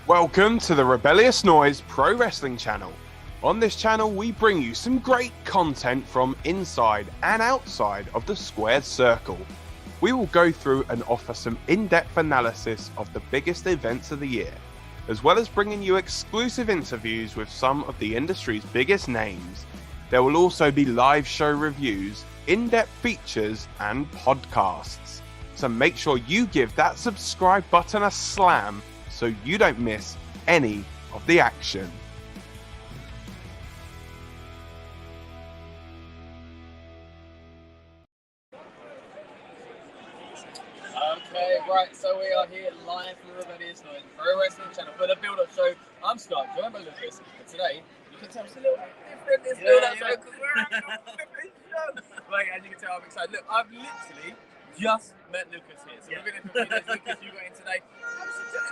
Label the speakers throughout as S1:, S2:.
S1: Welcome to the Rebellious Noise Pro Wrestling channel. On this channel, we bring you some great content from inside and outside of the squared circle. We will go through and offer some in-depth analysis of the biggest events of the year, as well as bringing you exclusive interviews with some of the industry's biggest names. There will also be live show reviews, in-depth features, and podcasts. So make sure you give that subscribe button a slam so you don't miss any of the action.
S2: Okay, right, so we are here live from Rebellious Noise Pro Wrestling channel for the build-up show. I'm Scott, joined by Lucas, and today, you can tell it's a little bit different, this build-up show, because we're at a flipping show. Like, as you can tell, I'm excited. Look, I've literally just met Lucas here, so we're going to compare Lucas, you got in today.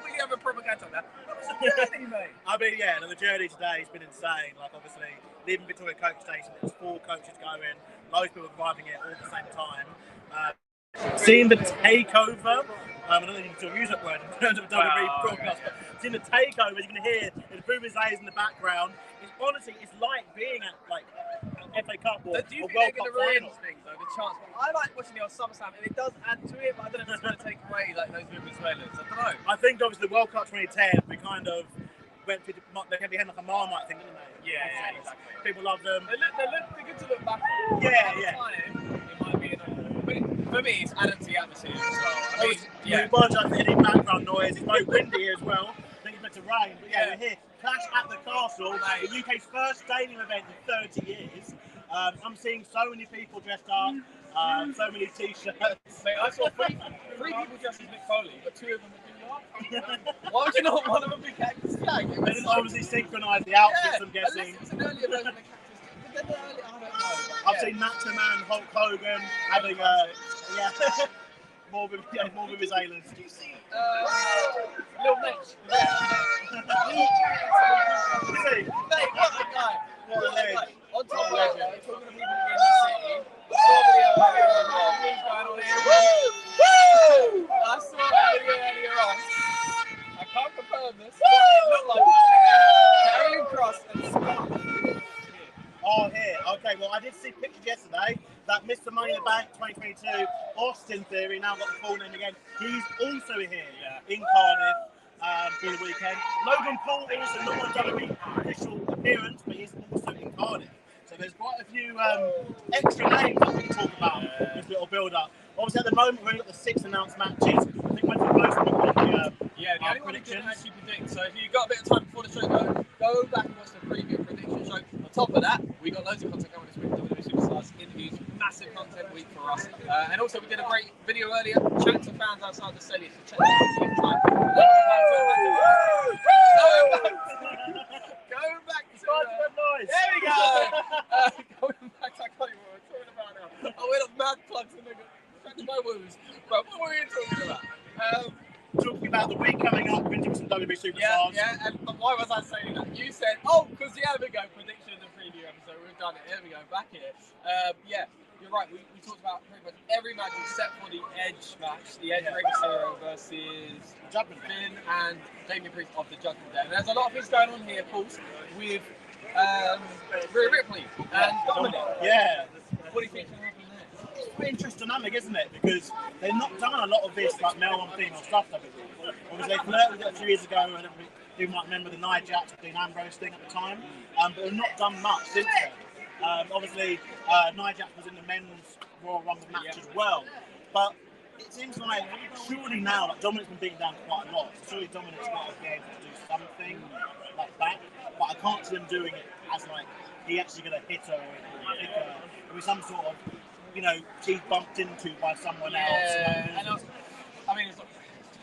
S2: We have a proper catch on that. What's the journey, mate?
S3: I mean, yeah, the journey today has been insane. Like, obviously, leaving Victoria Coach Station, there's 4 coaches going, loads of people arriving here all at the same time. Seeing the takeover, I don't know if you can still use that word in terms of a WWE broadcast, but seeing the takeover, you can hear the Boomers in the background. It's honestly, it's like being at like FA Cup or
S2: do you
S3: or
S2: think
S3: World
S2: they're
S3: Cup
S2: going to
S3: final.
S2: ruin things, though, the chance? I like watching the old SummerSlam, and it does add to it, but I don't know if it's going to take away like those Venezuelans. I don't know.
S3: I think obviously the World Cup 2010, we kind of went through they had like a Marmite thing, didn't they?
S2: Yeah, exactly.
S3: People love them.
S2: They're good to look back on.
S3: Yeah.
S2: Time, it might be for me, it's added to the atmosphere as well. I mean,
S3: We apologise for any background noise. It's very windy as well. I think it's meant to rain. But yeah, we're here. Clash at the Castle, the UK's first stadium event in 30 years. I'm seeing so many people dressed up, so many t-shirts.
S2: Mate, I saw three people dressed as Mick Foley, but 2 of them have been up. Why would you not want one of them be Cactus Jack?
S3: They didn't obviously synchronise the outfits, I'm guessing.
S2: Unless it's an earlier version of Cactus Jack. I don't know.
S3: I've seen Macho Man, Hulk Hogan having more with his aliens.
S2: Did you see Lil Mitch? Mate, what a guy.
S3: What a legend.
S2: On top of that, talking to people in the city, I saw a video going on here. I saw a video earlier on. I can't confirm this, but it looked like Carrying Cross and Scott.
S3: Oh, here. Okay, well, I did see pictures yesterday that Mr. Money in the Bank 2022, Austin Theory, now got the full name again. He's also here in Cardiff for the weekend. Logan Paul also not on WWE official appearance, but he's also in Cardiff. So there's quite a few extra names that we can talk about in this little build-up. Obviously, at the moment, we've only got the 6 announced matches. I think we're most of them on the
S2: the only one who didn't actually predict. So if you've got a bit of time before the show, go back and watch the preview prediction show. On top of that, we got loads of content coming this week. WWE Superstars interviews, massive content week for us. And also, we did a great video earlier, chatting to fans outside the stadium. So check that out if you have time. Going back to
S3: noise.
S2: there we go. Going back to, I can't even remember what we're talking about now. I went up mad plugs and nigga. Back to my wounds. But what were we talking about?
S3: Talking about the week coming up, we're going to do some WWE Superstars.
S2: Yeah, and why was I saying that? You said, because here we go, prediction and preview episode, we've done it, here we go, back here. You're right, we talked about pretty much every match except for the Edge match, the Edge Rey Mysterio versus Finn and Damien Priest of the Judgment Day. And there's a lot of things going on here, of course, with Rhea Ripley and Dominic.
S3: Yeah.
S2: What do you think can happen there?
S3: It's quite interesting dynamic, isn't it? Because they've not done a lot of this like male on female stuff. Obviously, they flirted with it a few years ago, and you might remember the Nia Jax with Dean Ambrose thing at the time, but they've not done much since then. Obviously, Nia Jax was in the men's Royal Rumble match as well, but it seems like surely now, like Dominic's been beaten down quite a lot. So surely Dominic's got to be able to do something like that, but I can't see them doing it as like he actually going to hit her or kick her, or some sort of, she's bumped into by someone else.
S2: And also, I mean, it's like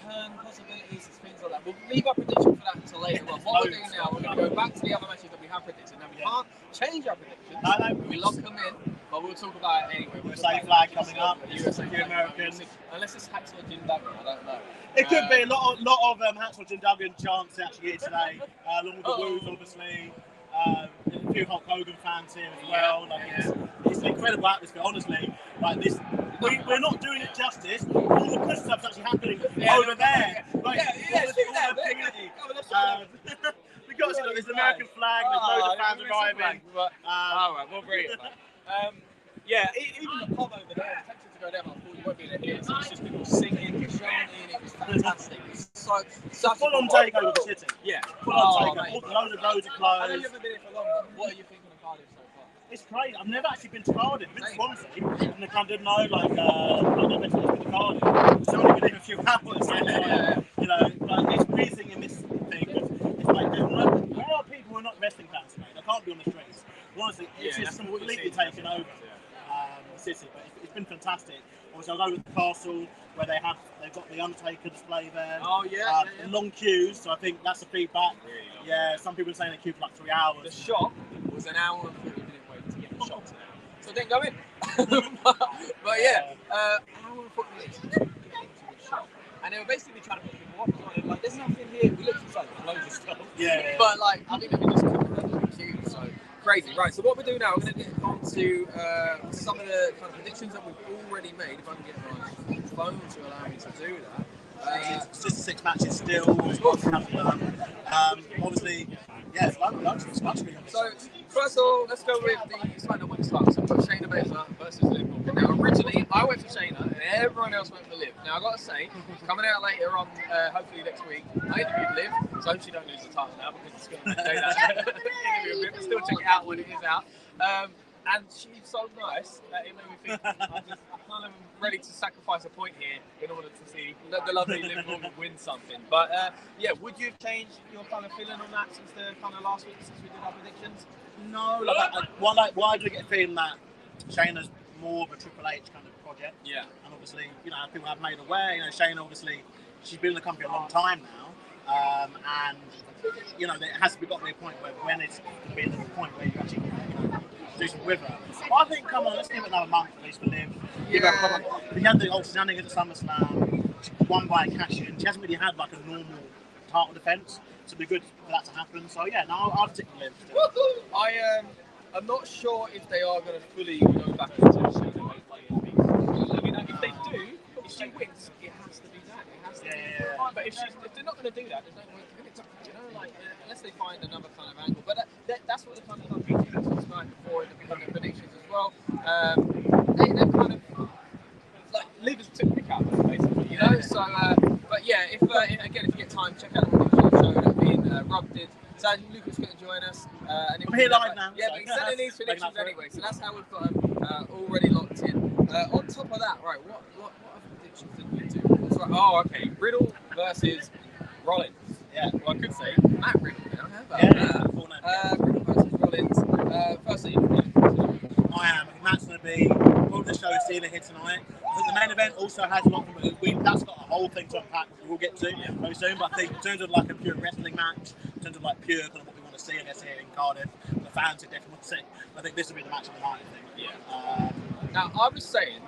S2: turn possibilities, things like that. We'll leave our prediction for that until later on. What we're doing now, we're going to go back to the other matches that we have predicted. Now, we can't change our predictions.
S3: No.
S2: We lock them in, but we'll talk about it anyway.
S3: USA flag coming up.
S2: USA
S3: flag American.
S2: Unless it's Hacksaw Jim Duggan, I don't know.
S3: It could be a lot of Hacksaw Jim Duggan chants actually here today, along with the Woos, obviously. A few Hulk Hogan fans here as well. It's an incredible atmosphere, honestly. Like this, we're not doing it justice. All the good stuff's actually happening over there. flag. There's loads of fans arriving.
S2: All right, we'll bring it back. Yeah, even the pub over there, the tempted to go there, but I thought you won't be able to hear it. So it's just people singing, chanting, it was fantastic. It was such
S3: full on takeover of the city.
S2: Yeah.
S3: Full on takeover. Loads of roads are closed.
S2: I know you haven't been here for long, but what are you thinking of Cardiff so far?
S3: It's crazy. I've never actually been to Cardiff. I've been to Swansea, and I kind of didn't know, like, I've never been to Cardiff. It's only been here a few hours. You know, but it's breathing in this thing. It's like, there are people who are not wrestling fans, mate. They can't be on the streets. Honestly, it's just completely taken over the city. But it's been fantastic. Obviously, I'll go with the castle where they've got the Undertaker display there.
S2: Oh yeah,
S3: long queues. So I think that's the feedback.
S2: Really
S3: yeah, some people are saying they queued for like 3 hours.
S2: The shop was an hour and 40 minute wait to get the shop to now. So I didn't go in. but yeah, hour and 40 minutes to get into the shop. And they were basically trying to put people off. So like, there's nothing here. We looked inside, there's loads of stuff. Yeah. But like, I think they just couldn't handle the queue. So crazy. Right, so what we're doing now, we're going to get on to some of the kind of predictions that we've already made. If I can get my phone to allow me to do that.
S3: It's just 6 matches still. Obviously, yeah, it's much.
S2: So, first of all, let's go with the SmackDown Women's title. So, we've got Shayna Baszler versus Liv Morgan. Now, originally, I went for Shayna, and everyone else went for Liv. Now, I've got to say, coming out later on, hopefully next week, I interviewed Liv, so I hope she don't lose the title now, because it's going to say that interview with Liv. Still check it out when it is out. And she's so nice that it made me think I'm kind of ready to sacrifice a point here in order to see the lovely Liv Morgan win something. But yeah, would you have changed your kind of feeling on that since the kind of last week, since we did our predictions?
S3: No, why do we get a feeling that Shayna's more of a Triple H kind of project? Yeah. And obviously, you know, people have made aware, you know, Shayna obviously, she's been in the company a long time now. And, you know, there has to be got to be a point where when it's going to be the point where you actually, you know, do some with her. But I think, come on, let's give it another month at least for Liv. Yeah. We had the old shenanigans at SummerSlam. She won by a cash-in. She hasn't really had like a normal title defence, so it'd be good for that to happen. So yeah, no, I'll stick with Liv.
S2: I'm not sure if they are going to fully go back into the Shayna Baszler. I mean, if they do, if she wins, it has to be that. It has to be. But if they're not going to do that, there's no point to it. You know, like unless they find another kind of angle. But that's what the kind of tonight before the predictions as well. They're kind of like leaders took the pick out basically, you know. So, but yeah, if you get time, check out the prediction show that me and Rob did. So Lucas couldn't join us. And
S3: I'm here live now.
S2: Yeah, but he's sending these predictions anyway. So that's how we've got them already locked in. On top of that, right? What other predictions did we do? Right, oh, okay. Riddle versus Rollins. Yeah. Well, I could say Matt Riddle now. How about that? Riddle versus Rollins. Firstly,
S3: I am. Matt's going to be all the show stealer here tonight. I think the main event also has a lot of that's got a whole thing to unpack, which we'll get to very soon. But I think in terms of like a pure wrestling match, in terms of like pure kind of what we want to see, I guess here in Cardiff, the fans who definitely want to see. I think this will be the match of the night. I think.
S2: Yeah. Now I was saying,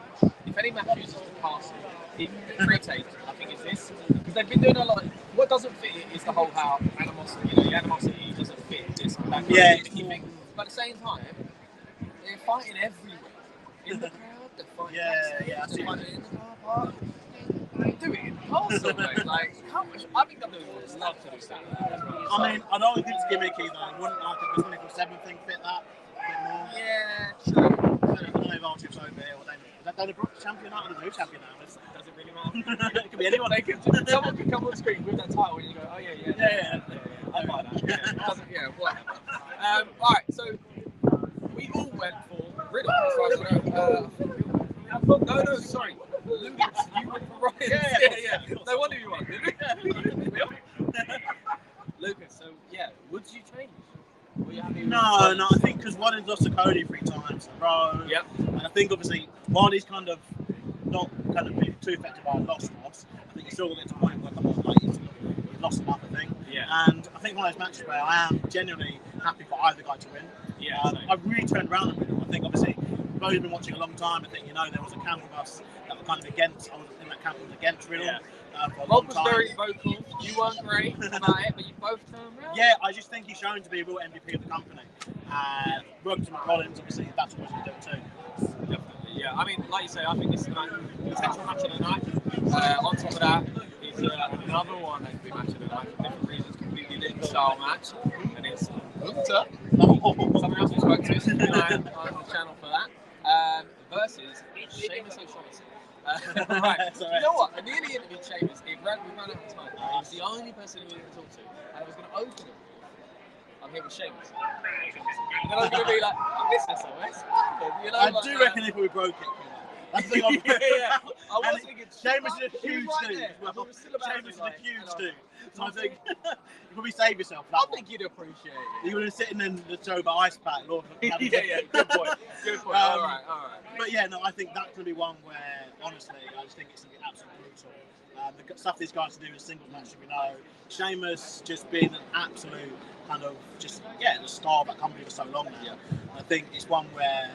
S2: if any match uses the castle, even pre-tape, I think it's this because they've been doing a lot. What doesn't fit it is the whole how animosity. You know, the animosity doesn't fit this. That thing. But at the same time, they're fighting everywhere. In the crowd, they're fighting. They're fighting in the car park. They do it in Castle, mate. Like, how much? I think WWE would love to do that.
S3: I mean, I don't think it's gimmicky though. I wouldn't like the 24/7 thing fit that a bit more.
S2: Yeah, true.
S3: I don't know if Archie's over here or is that Dana Brooks champion now? I don't know who's champion now. Does it really matter? It could be anyone.
S2: Someone could come on screen with that title and you go, oh yeah. I buy that. Yeah, whatever. Alright, so we all went for Riddle. No, sorry. Lucas, you went for Ryan. Yeah. No wonder you won, didn't you? Lucas, so yeah, would you change?
S3: No, I think because Wadden's lost to Cody 3 times in a row. Yep. And I think obviously while he's kind of not kind of been too affected by a loss, I think he's still going to get to a point where he's lost enough, I think. Yeah. And I think one of those matches where I am genuinely happy for either guy to win. Yeah. I've really turned around on Riddle. I think obviously we've both been watching a long time. I think there was a camp of us that were kind of against. I was in that camp that was against Riddle. Yeah.
S2: Rob was very vocal. You weren't great about it, but you both turned around.
S3: Yeah, I just think he's shown to be a real MVP of the company. And working with Rollins, obviously, that's what he's doing too.
S2: Definitely, yeah. I mean, like you say, I think this is the potential match of the night. On top of that, is another one that could be match of the night for different reasons, completely different style match. And it's Gunter, someone else we spoke to, on the channel for that, versus Sheamus O'Shaughnessy. Right, you know what? I nearly interviewed Sheamus. We ran out of time. He was the only person who we didn't talk to, and I was going to open it. I'm here with Sheamus. And then I was going to be like, I miss SOS. You know,
S3: I do reckon if we broke it, that's the thing I'm
S2: yeah. I was thinking,
S3: Sheamus is a huge dude. Sheamus is a huge dude. So I think you probably save yourself.
S2: I think you'd appreciate it.
S3: You would have sitting in the show by ice pack, Lord.
S2: Yeah, good point. Good point. All right.
S3: But yeah, no, I think that's going to be one where, honestly, I just think it's going to be absolutely brutal. The stuff these guys do in singles matches, we know. Sheamus just being an absolute kind of the star of that company for so long now. Yeah. I think it's one where,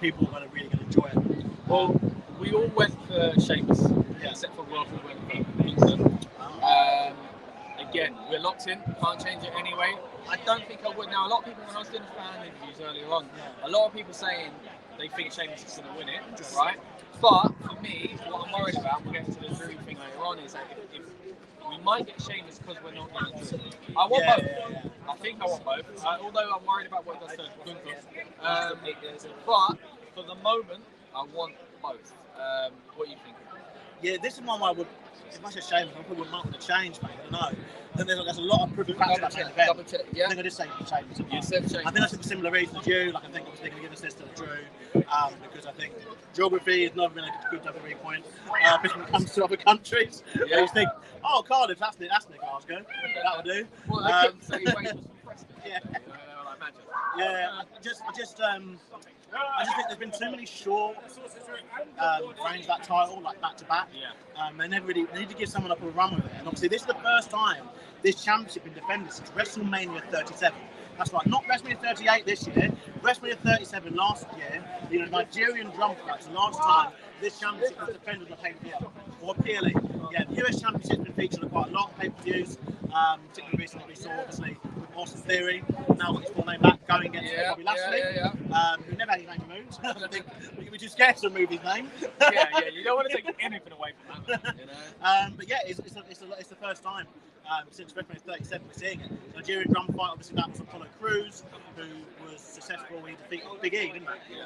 S3: people are really going to enjoy it.
S2: Well, we all went for Sheamus, except for Rob, who went for England. Again, we're locked in, can't change it anyway. I don't think I would. Now, a lot of people, when I was doing fan interviews earlier on, a lot of people saying they think Sheamus is going to win it, right? But for me, what I'm worried about, we'll get into the Drew thing later on, is that if we might get Sheamus because we're not going to do it. I want both. Yeah. I think I want both. Although I'm worried about what it does to Gunther. But for the moment, I want both. What do you think?
S3: Yeah, this is one I would. If I said Sheamus, I probably wouldn't want to change, mate. I don't know. I think there's a lot of proof of facts about that event.
S2: Yeah.
S3: I think I did say Sheamus.
S2: You said Sheamus.
S3: I think that's for similar reasons as you. Like, I think obviously going to give this to Drew because I think geography has never been a good WWE point. When it comes to other countries, you think, oh, Cardiff, that's near Glasgow. That would do.
S2: Well, I couldn't say Wales was from Preston. Like Manchester.
S3: Yeah, I just think there's been too many short reigns of that title, like back to back. They never really need to give someone up a run with it. And obviously, this is the first time this championship has been defended since WrestleMania 37. That's right, not WrestleMania 38 this year, WrestleMania 37 last year. Nigerian drum fights. The last time this championship was defended on pay-per-view or appealing. Yeah, the US championship has been featured on quite a lot of pay-per-views. Particularly recently, we saw obviously with Austin Theory. Now got his full name back, going against Bobby Lashley. Who never had his name removed. I think we're too scared to remove his name.
S2: You don't want to take anything away from that.
S3: But yeah, it's the first time since WrestleMania 37 we're seeing it. Nigerian drum fight, obviously that was Apollo Crews, who was successful. He defeated Big E, didn't he?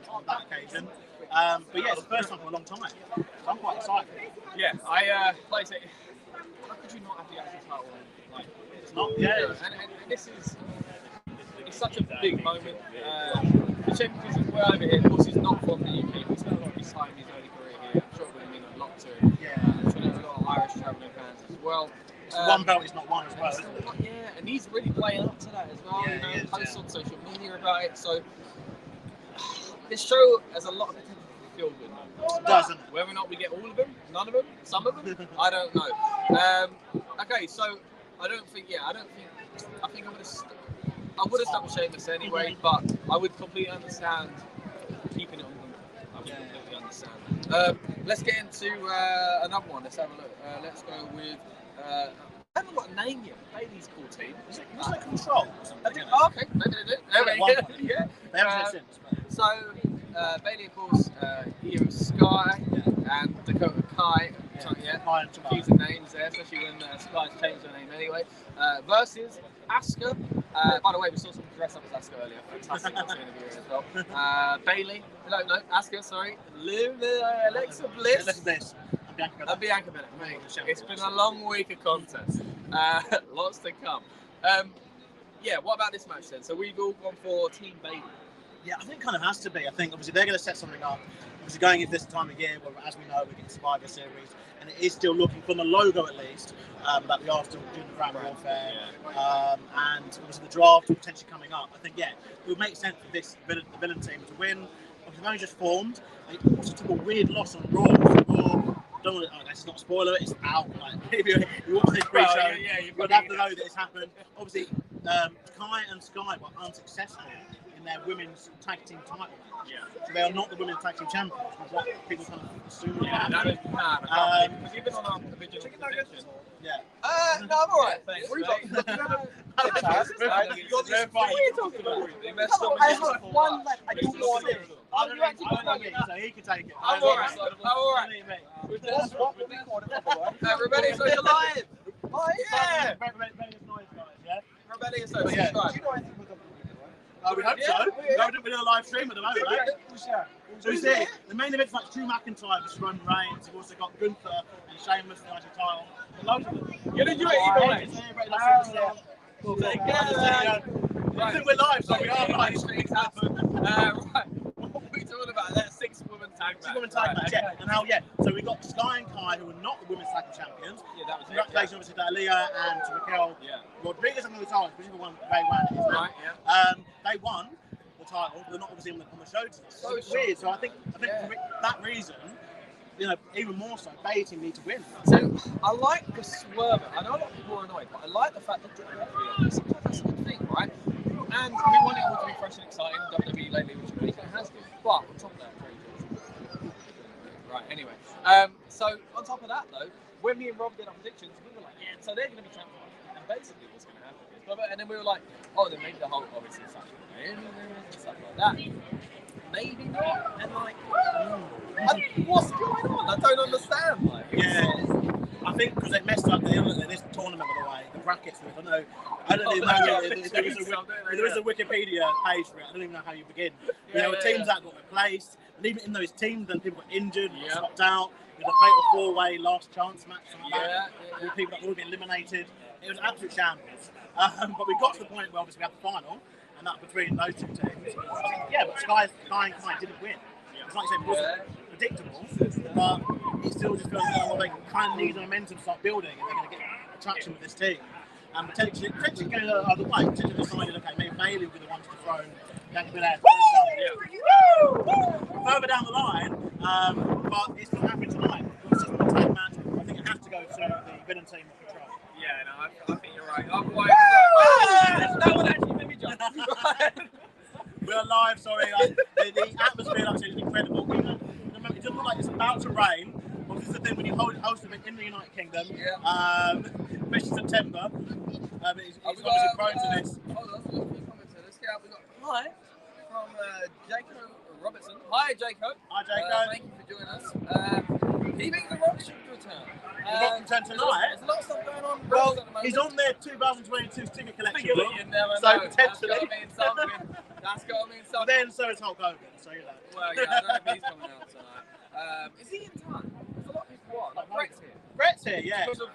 S3: On that occasion. But yeah, it's the first time for a long time. So I'm quite excited.
S2: Yeah, like I say, how could you not have the actual title? Like,
S3: it's not. Yeah.
S2: And this is. It's such a big moment. The championship is well over here. Of course, he's not from the UK. He spent a lot of his time in his early career here. I'm sure it would have mean a lot to him. I'm sure there's a lot of Irish travelling fans as well.
S3: One belt is not one as well, isn't it?
S2: Yeah, and he's really playing up to that as well.
S3: Yeah,
S2: posts on social media about it. So this show has a lot of potential to feel good.
S3: It doesn't.
S2: Whether or not we get all of them, none of them, some of them, I don't know. Okay, so I think I would have stuck with Sheamus anyway, but I would completely understand keeping it on them. I would completely understand. Let's get into another one. Let's have a look. Let's go with. I haven't got a name yet. Bailey's cool team.
S3: Is it Control?
S2: Okay, maybe they do.
S3: Yeah. They haven't said since.
S2: So, Bailey, of course, Io Sky and Dakota Kai. Confusing names there, especially when Sky's changed her name anyway. Versus Asuka. By the way, we saw someone dress up as Asuka earlier. Fantastic interview as well. Bailey. No, Asuka, sorry. Alexa Bliss.
S3: Alexa Bliss.
S2: And Bianca Belair. Mate, it's been a long week of content. Lots to come. What about this match then? So we've all gone for Team Bailey.
S3: Yeah, I think it kind of has to be. I think obviously they're going to set something up. Obviously going into this time of year, well, as we know, we're getting Survivor Series, and it is still looking, from the logo at least, that we are still doing the Grand Warfare, and obviously the draft potentially coming up. I think, it would make sense for the villain team to win. Obviously, they've only just formed. They also took a weird loss on Raw. Don't want to, it's not a spoiler, it's out. Like, if you watch this pre-show, you'd have to know that it's happened. Obviously, Kai and Sky were unsuccessful in their women's tag team title match. So they are not the women's tag team champions, which is what people kind of assume.
S2: That is mad. Because you've been on our original prediction. No, I'm alright. Thanks, mate.
S4: What are you talking about? I have one left. I don't want it.
S3: So he can take it.
S2: I'm alright. Rebellious Noise live.
S4: Oh, yeah.
S2: Rebellious Noise, guys. Rebellious Noise, subscribe.
S3: a live stream at the moment, right? So you see, the main event's like Drew McIntyre versus Roman Reigns. You've also got Gunther and Sheamus for the IC title. Loads of them.
S2: You did it either way.
S3: I think we're live, so we are live.
S2: Right. What are we talking about? That 6-woman tag match.
S3: 6-woman tag match, yeah. And how, so we got Sky and Kai, who are not the women's tag champions.
S2: Yeah, that was
S3: congratulations, obviously, to Aaliyah and to Raquel Rodriguez on the titles, which is the one they won.
S2: Right, yeah.
S3: They won the title, but they're not obviously on the show tonight.
S2: So
S3: it's weird. So I think for that reason, even more so, they team need to win.
S2: So I like the swerve. I know a lot of people are annoyed, but I like the fact that sometimes that's a good thing, right? And we want it all to be fresh and exciting. WWE lately, which it has been. But on top of that, right. Anyway, so on top of that though, when me and Rob did our predictions, we were like, so they're going to be champions. And basically, what's going to happen is, and then we were like, then maybe the whole obviously stuff and stuff like that. Maybe not. And like, what's going on? I don't understand. Like,
S3: I think because they messed up this tournament, by the way, the brackets. I don't even know. There is a Wikipedia page for it. I don't even know how you begin. Teams that got replaced, and even in those teams, then people got injured, swapped out. It was a fatal 4-way last chance match, something like that. People that would be eliminated. It was an absolute shambles. But we got to the point where obviously we had the final, and that between those two teams. But Sky and Kai didn't win. It's like you said, it wasn't predictable, but it still just feels like they kind of need the momentum to start building, and they're going to get traction with this team. And potentially go the other way. Potentially decided, okay, maybe Bailey will be the one to throw further down the line, but it's not happening tonight. It's just a tag match. I think it has to go to the villain team of Control.
S2: Yeah, no, I think you're right. Otherwise, that would actually make me jump.
S3: We're live, sorry. The atmosphere actually is incredible. It doesn't look like it's about to rain. Well, this is the thing when you host an event in the United Kingdom, especially September. It's obviously prone to this.
S2: Hold on, let's get out. We got hi from Jacob Robertson. Hi, Jacob.
S3: Hi, Jacob.
S2: Thank you for joining us. He thinks the Rock should return.
S3: The Rock return tonight.
S2: There's a lot of stuff going on.
S3: Well, he's on their 2022 sticker collection.
S2: You never
S3: so
S2: know.
S3: Potentially.
S2: That's got to mean something. That's got to mean something.
S3: Then so is Hulk Hogan. So you know.
S2: Well, yeah, I don't know if he's coming out tonight. Is he in time? There's a lot of people are. Like Brett's here.
S3: Brett's here, yeah.
S2: Because of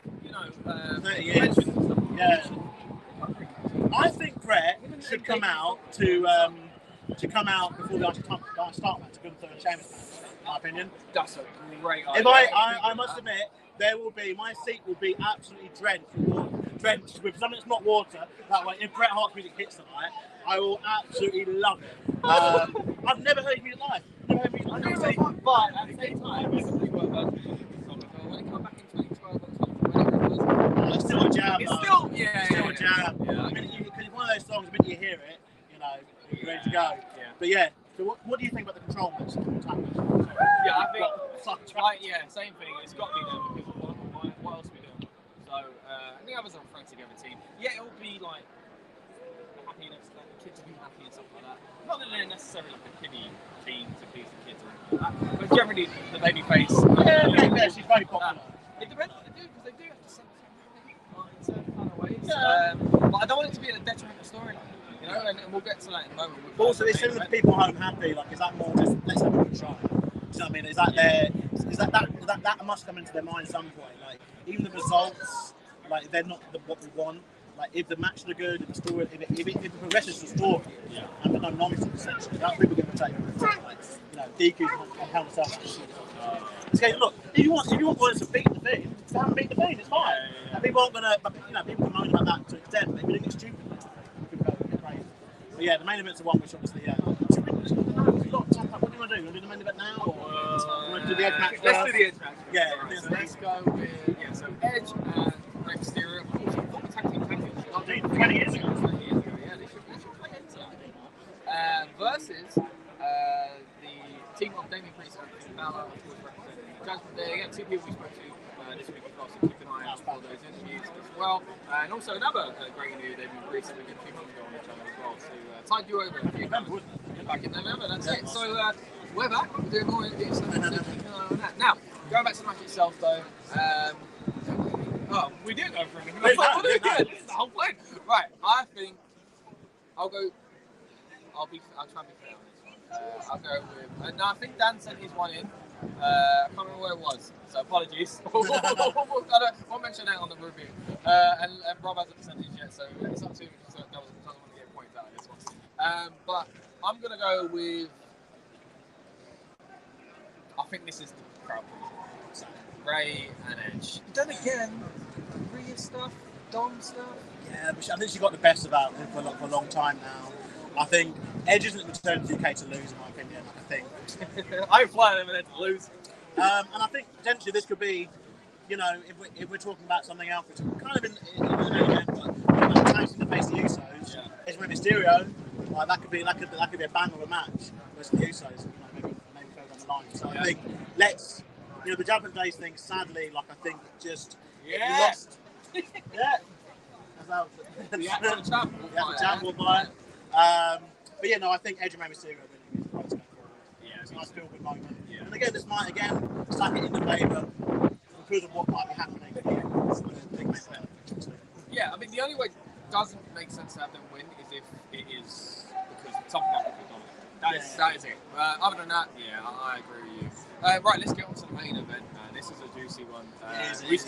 S3: 30 years. Yeah. I think Brett should come out before the start match to Gunther and Sheamus match, in my opinion.
S2: That's a great idea.
S3: If I must admit, my seat will be absolutely drenched with something that's not water. That way, if Bret Hart's music hits tonight, I will absolutely love it. I've never heard his music live. But at the same time,
S2: when it came back in 2012 or
S3: it's still a jam.
S2: It's still a
S3: jam.
S2: Yeah.
S3: I mean, because it's one of those songs, the minute you hear it, you're ready to go. Yeah. But yeah, so what do you think about the control match?
S2: Yeah, I think, same thing. It's got to be them because what else are we doing? So, and the others are thrown together team. Yeah, it'll be like happiness, like the kids will be happy and stuff like that. Not that they're necessarily like a kiddie team to please the kids or anything like that, but generally the baby face.
S3: She's very popular.
S2: It depends what they do because they do have to send in certain kind of ways. But I don't want it to be a detrimental storyline. And we'll get to that in a moment.
S3: Also, it's similar to people home happy. Like, is that more just let's have a good try? Do you know what I mean? Is that that must come into their mind at some point? Like, even the results, like they're not what we want. Like, if the matches are good, if the story, if it progresses the story, and there's no nonsense essentially, that's people going to take. Like, DQs count themselves. Okay, look, if you want boys to beat the Fiend, just have them beat the Fiend. It's fine. And people aren't gonna, people can moan about that to an extent, but if you're doing it stupid. But yeah, the main event's the one which obviously, what do you want to do? You want to do the main event now? Or you want to do the Edge match first?
S2: Let's do the Edge match.
S3: Yeah.
S2: Let's go with, so Edge and Rey Mysterio. The tag team championship.
S3: 20 years ago.
S2: 20 years ago, yeah. They should play into that. Versus the team of Damien Priest and Finn Balor, of course, representing Judgment Day. Again, two people we spoke to this week as well, so keep an eye out for those interviews as well. And also another great interview they've been recently a few months ago on the channel as well. So tied you over a few times back in November, that's it. So we're back, we're doing more interviews, so keep an eye on that. Now, going back to the match itself though, we didn't go for anything. We're doing good. This is the whole point. Right, I think I'll try and be fair on this. I'll go with. No, I think Dan sent his one in. I can't remember where it was, so apologies. I won't mention that on the review. And Rob hasn't sent his yet, so it's up to him because he doesn't want to get points out of this one. But I'm going to go with. I think this is the crowd pleaser. Ray and Edge. But then again, Rhea stuff, Dom stuff.
S3: Yeah, but I think she got the best about him for a long time now. I think Edge isn't returned to the UK to lose, in my opinion. I think.
S2: I'm flying over there to lose.
S3: And I think potentially this could be, you know, if we're talking about something else, which is kind of in the event, but attacking the face of the Usos, is with Mysterio. Like that could be a bang of a match versus the Usos. You know, maybe further down the line. So I think let's, you know, the Judgment Day thing. Sadly, like I think it just lost. Yeah.
S2: The actual champ will
S3: buy it. But yeah, no, I think Edge and Rey Mysterio really is the way to go forward. Yeah, it's a nice feel-good moment. Yeah. And again, this might stack it in the favour because of what might be happening here. It's the big main event.
S2: Yeah, I mean the only way it doesn't make sense to have them win is if it is because something happened with Dominic. That is it. Other than that, yeah, I agree with you. Right, let's get on to the main event. This is a juicy one.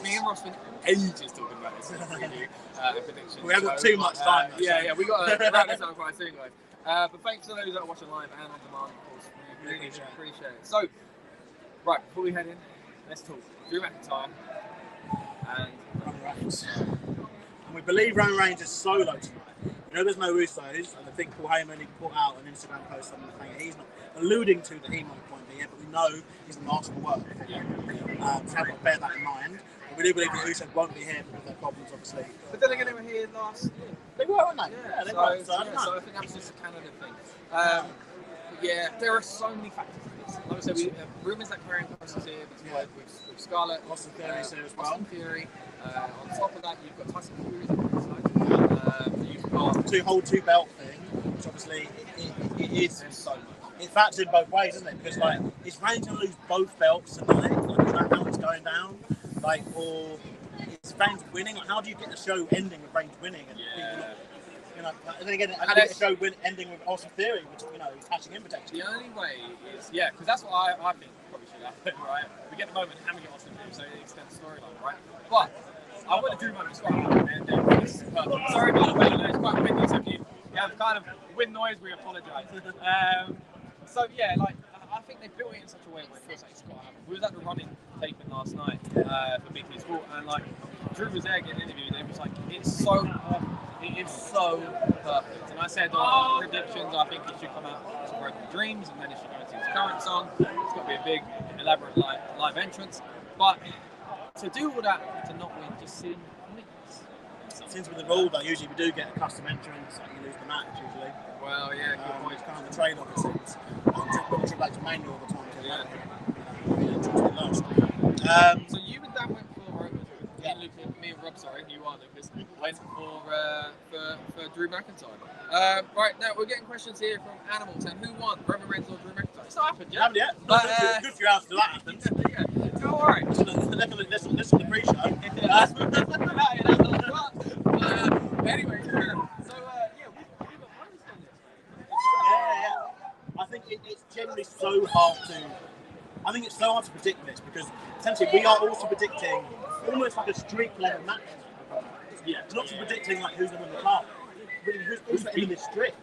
S2: Me and Ross spent ages talking about this in the preview predictions.
S3: We haven't got too much time.
S2: Yeah, we got to wrap this up quite soon, guys. But thanks to those that are watching live and on demand, of course. We really appreciate it. So, right, before we head in, let's talk Drew McIntyre and
S3: Roman Reigns. And we believe Roman Reigns is solo tonight. You know there's no Usos, and I think Paul Heyman, he put out an Instagram post something saying he's not alluding to that he might point be here, but we know he's a master work. So I've got to bear that in mind. But we do believe the Usos won't be here because of their problems, obviously.
S2: But then again, they were here last year.
S3: They were, weren't they?
S2: Yeah,
S3: they were. So
S2: I think that was just a Canada thing. Yeah, there are so many factors to this. Like I said, rumours that Karrion Kross is here with Scarlett.
S3: Austin Theory is here as well.
S2: Austin Theory. On top of that, you've got Tyson Fury on the side. You've got
S3: the two belt thing, which obviously it is so much. It factors in both ways, isn't it? Because like, is Reigns going to lose both belts tonight? Like, is that how it's going down? Like, or is Reigns winning? Like, how do you get the show ending with Reigns winning? And people, you know, and then again, how do you get the show ending with Austin Theory, which you know is catching him potentially?
S2: The only way is because that's what I think probably should happen, right? We get the moment and we get Austin Theory, so it extends the storyline, right? But I want to do moment. It's quite hard, man. Sorry about the weather. It's quite windy, so if you have kind of wind noise, we apologise. So yeah, like I think they built it in such a way where it feels like it's got to happen. We was at the running taping last night for Big League Sport, and like Drew was there getting interviewed, and it was like it's so perfect. It is so perfect. And I said on predictions, I think it should come out to Broken Dreams, and then it should go into his current song. It's got to be a big, elaborate live entrance. But to do all that, to not win, just seem
S3: Since with the rule, though, usually we do get a custom entrance, like you lose the match usually.
S2: Well, yeah, good point.
S3: It's kind of the trade off, it seems. Triple H manual all the time.
S2: So you and Dan went for me and Rob, sorry, you are Lucas, went for Drew McIntyre. Right, now we're getting questions here from Animals, and who won, Roman Reigns or Drew McIntyre? It's not happened yet.
S3: Haven't yet. But, good for you after that happens.
S2: Yeah, it's all right.
S3: Listen to the pre-show.
S2: Anyway, so we
S3: I think it's generally so hard to. I think it's so hard to predict this because essentially we are also predicting almost like a streak level match. Yeah. It's not just predicting like who's going to win the card. Really, who's in this streak,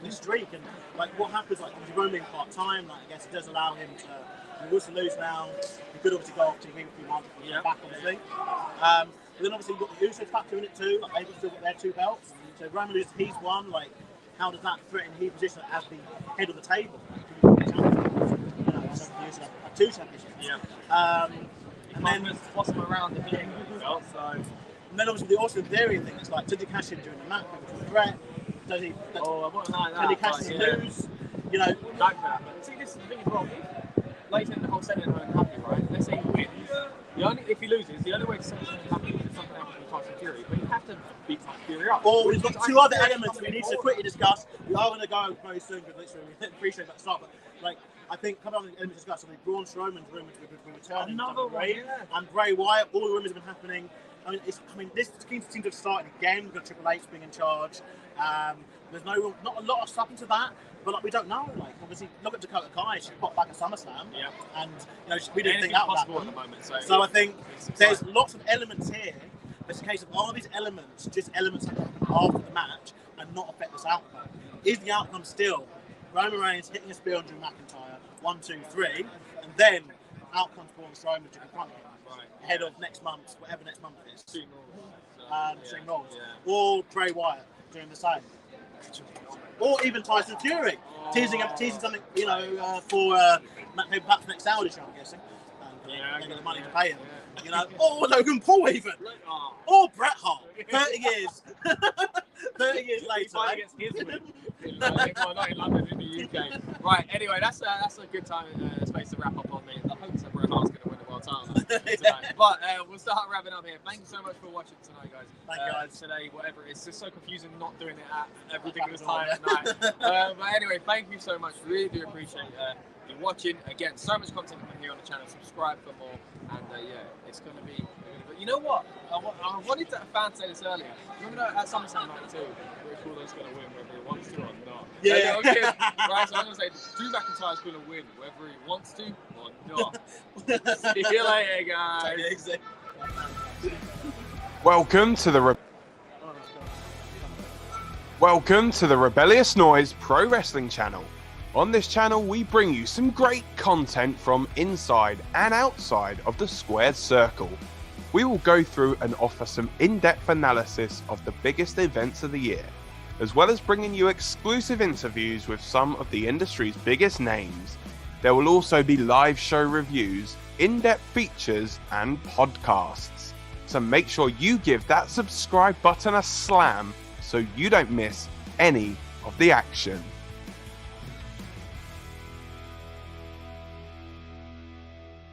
S3: and like what happens like with Jerome being part time. Like I guess it does allow him to. He wants to lose now. He could obviously go off to win a few months and back obviously. But then obviously you've got the Usos factor in it too. Like they've still got their 2 belts. So Roman loses, he's won. Like how does that threaten his position as the head of the table? Have 2 championships.
S2: Yeah.
S3: And then
S2: toss him around the big belt. So.
S3: And then obviously the Austin Theory thing. It's like, did he cash in during the match? Which was a threat. Does he? Did he cash in lose? You know.
S2: Like that. But see, this is the thing as well. Later in the whole setting, I'm happy, right? Let's say he wins. If he loses, the only way to say something happy is if something happens with Tyson Fury. But you have to beat Tyson Fury up.
S3: Or we've got 2 other elements we need to quickly discuss. We are going to go very soon because literally we appreciate that start. But like, I think coming on the elements discussed, I think Braun Strowman's rumoured to be returning.
S2: Another one,
S3: Bray and Bray Wyatt. All the rumours have been happening. This seems to have started again. We've got Triple H being in charge. There's not a lot of stuff into that, but we don't know. Obviously, look at Dakota Kai. She popped back at SummerSlam, and we didn't think that
S2: possible
S3: would
S2: at the moment.
S3: So I think there's lots of elements here. It's a case of are these elements just elements that happen after the match and not affect this outcome? Is the outcome still Roman Reigns hitting a spear on Drew McIntyre, 1, 2, 3, and then out comes Braun Strowman to confront him ahead of next month, whatever next month is. Extreme Rules. Or Bray Wyatt doing the same. Or even Tyson Fury teasing something, for perhaps next Saudi show, I'm guessing. They get the money to pay him. Or Logan Paul even. Or Bret Hart. 30 years. 30 years later.
S2: Not in London, in the UK. Right, anyway, that's a good time space to wrap up on me. I hope that Bret Hart's going to win the world title tonight. But we'll start wrapping up here. Thank you so much for watching tonight, guys.
S3: Thank you, guys.
S2: Today, whatever. It's just so confusing not doing it at every single time at night. But anyway, thank you so much. Really do appreciate you watching. Again, so much content coming here on the channel. Subscribe for more. And it's going to be... But you know what? I wanted to fan say this earlier. Remember at SummerSlam '92, Rick Waller's going to win whether he wants to or not.
S3: Yeah.
S2: Okay. Right, so I'm going to say Drew McIntyre's going to win whether he wants to or not. See you later, guys.
S1: Welcome to the Rebellious Noise Pro Wrestling channel. On this channel, we bring you some great content from inside and outside of the squared circle. We will go through and offer some in-depth analysis of the biggest events of the year, as well as bringing you exclusive interviews with some of the industry's biggest names. There will also be live show reviews, in-depth features, and podcasts. So make sure you give that subscribe button a slam so you don't miss any of the action.